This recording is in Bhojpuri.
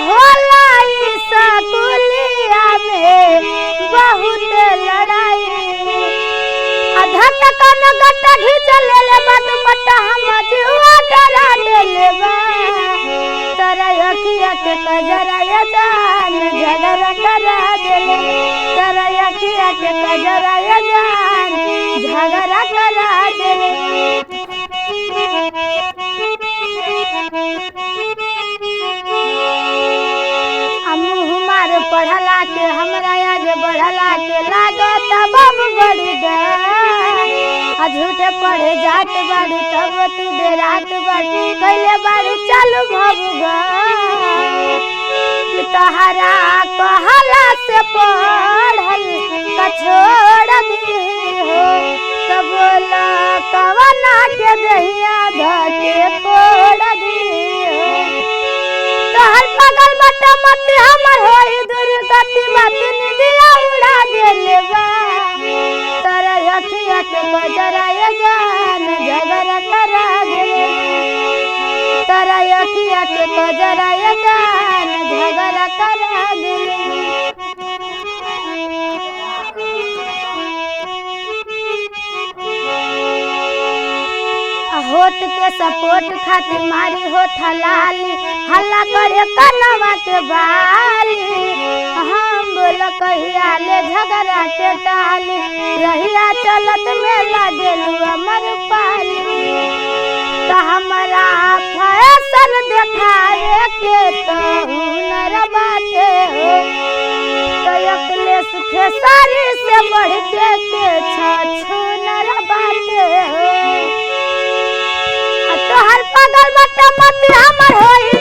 होला स्कूलिया में बहुत लड़ाई अधक कन गट्टा घिच ले बट बट हम जुआ डरा देले बा तोरा अखिया के कजरा ये जान झगड़ा करा देले तोरा अखिया के कजरा ये जान झगड़ा करा देले पढ़ला के हमरा आगे बढ़ला के लागत बम बड़ी झूठे पढ़े जात बाड़ी तब तू बेरात बाड़ी कैले बाड़ी चालू भबुगा कि तहरा कहला से पढ़ल का छोड़ दी हो तब कवना के दहिया धके कोड़ दी हो तहर पगल बटा मत हमर होई दुर्गति मत निदिया उड़ा देले बा तोरा अखिया के गजरा ये जान झगड़ा करा देले तोरा अखिया के गजरा ये जान झगड़ा करा देले होठ के सपोर्ट खातिर मारी होठ लाली हल्ला करे कनवा के बाली हम बोल कहिया ले झगड़ा के टाली रहिया चलत में लागेलू अमर पाली तो हमरा फैशन देखावे के तो हुनर बाटे हो तो अखिलेश खेसारी से बढ़ के छछुनर बाटे हो तोहर पगल बट मत हमर होई